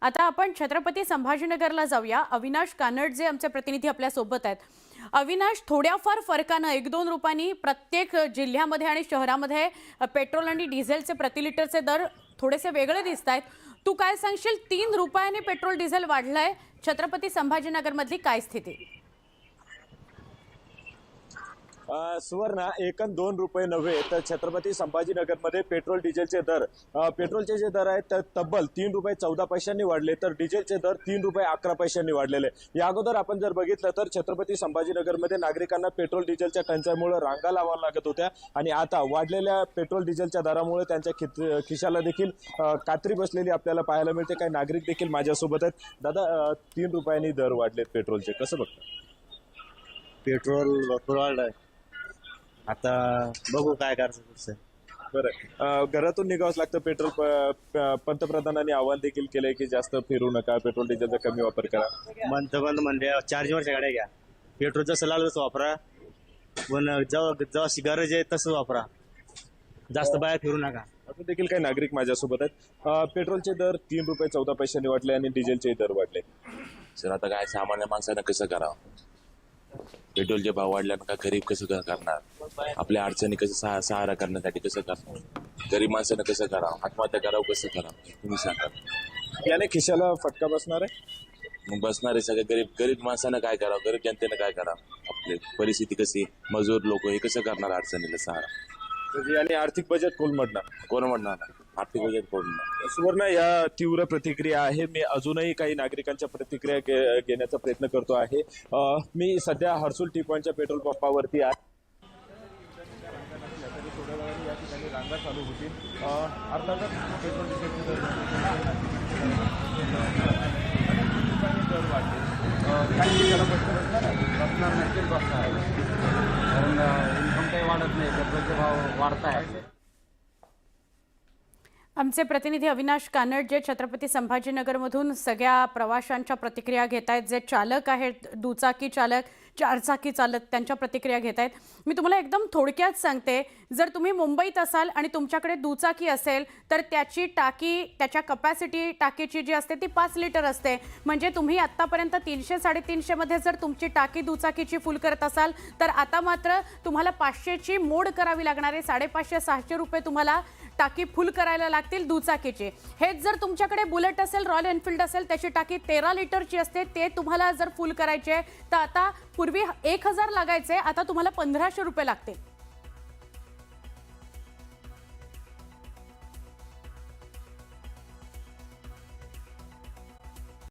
आता आपण छत्रपती संभाजीनगरला जाऊया। अविनाश कानड जे आमचे प्रतिनिधी आपल्या सोबत आहेत। अविनाश, थोड्याफार फरकाने 1-2 रुपयांनी प्रत्येक जिल्ह्यामध्ये आणि शहरामध्ये पेट्रोल आणि डिझेलचे प्रति लिटरचे दर थोडेसे वेगळे दिसतायत। तू काय सांगशील, 3 रुपयांनी पेट्रोल डिझेल वाढलंय, छत्रपती संभाजीनगर मधली काय स्थिती? सुवर्णा, 1 अन् 2 रुपये नव्हे तर छत्रपती संभाजीनगरमध्ये पेट्रोल डिझेलचे दर पेट्रोलचे जे दर आहेत तर तब्बल 3 रुपये 14 पैशांनी वाढले, तर डिझेलचे दर 3 रुपये 11 पैशांनी वाढलेले। या अगोदर आपण जर बघितलं तर छत्रपती संभाजीनगरमध्ये नागरिकांना पेट्रोल डिझेलच्या टंचाईमुळे रांगा लावाव्या लागत होत्या आणि आता वाढलेल्या पेट्रोल डिझेलच्या दरामुळे त्यांच्या खिशाला देखील कात्री बसलेली आपल्याला पाहायला मिळते। काही नागरिक देखील माझ्यासोबत आहेत। दादा, 3 रुपयांनी दर वाढलेत पेट्रोलचे, कसं बघता? पेट्रोल भरपूर वाढलंय, आता बघू काय करायचं। बरं, घरातून निघावंच लागतं पेट्रोल। पंतप्रधानांनी आवाहन देखील केलंय की जास्त फिरू नका, पेट्रोल डिझेलचा कमी वापर करा। पंतप्रधान म्हणजे चार्जिंगवरच्या गाड्या घ्या, पेट्रोल जसं लागलं तसं वापरा, पण जेव्हा गरज आहे तसं वापरा, जास्त बाहेर फिरू नका। अजून देखील काही नागरिक माझ्यासोबत आहेत। पेट्रोलचे दर 3 रुपये 14 पैशांनी वाढले आणि डिझेलचे दर वाढले। सर, आता काय सामान्य माणसानं कसं करावं? पेट्रोलचे भाव वाढल्यानं का गरीब कसं करणार? आपल्या अडचणी कसं सहारा करण्यासाठी कसं करणार? गरीब माणसानं कसं करावं? आत्महत्या करावं कसं करावं? तुम्ही सांगा। याने खिशाला फटका बसणार आहे। मग बसणारे सगळे गरीब माणसानं काय करावं? गरीब जनतेनं काय करावं? आपली परिस्थिती कशी, मजूर लोक हे कसं करणार अडचणीला सहारा? याने आर्थिक बजेट कोलमडणार। कोण म्हणणार? आर्थिक बजेट कोण म्हणणार? सुवर्ण, या तीव्र प्रतिक्रिया आहे। मी अजूनही काही नागरिकांच्या प्रतिक्रिया घेण्याचा प्रयत्न करतो आहे। मी सध्या हर्सुल टी पॉइंटच्या पेट्रोल पंपावरती आहे। या ठिकाणी रांगा चालू होतील। अर्थातच पेट्रोल डिझेलचे दर वाढले, काही त्याला बसणार नाही, बसणार आहे, कारण इन्कम काही वाढत नाही, पेट्रोलचे भाव वाढत आहे। आमचे प्रतिनिधी अविनाश कानड जे छत्रपती संभाजीनगरमधून सगळ्या प्रवाशांच्या प्रतिक्रिया घेत आहेत, जे चालक आहेत, दुचाकी चालक, चारचाकी चालक, त्यांच्या प्रतिक्रिया घेत आहेत। मी तुम्हाला एकदम थोडक्यात सांगते, जर तुम्ही मुंबईत असाल आणि तुमच्याकडे दुचाकी असेल तर त्याची टाकी, त्याच्या कपॅसिटी टाकीची जी असते ती 5 लिटर असते। म्हणजे तुम्ही आत्तापर्यंत 300-350 मध्ये जर तुमची टाकी दुचाकीची फुल करत असाल तर आता मात्र तुम्हाला 500ची मोड करावी लागणार आहे। 550-600 रुपये तुम्हाला टाकी फुल करायला लागतील दुचाकीची। हेच जर तुमच्याकडे बुलेट असेल, रॉयल एनफील्ड असेल, त्याची टाकी 13 लिटरची असते, ते तुम्हाला जर फुल करायचे तर आता पूर्वी 1000 लागायचे, आता तुम्हाला 1500 रुपये लागतील।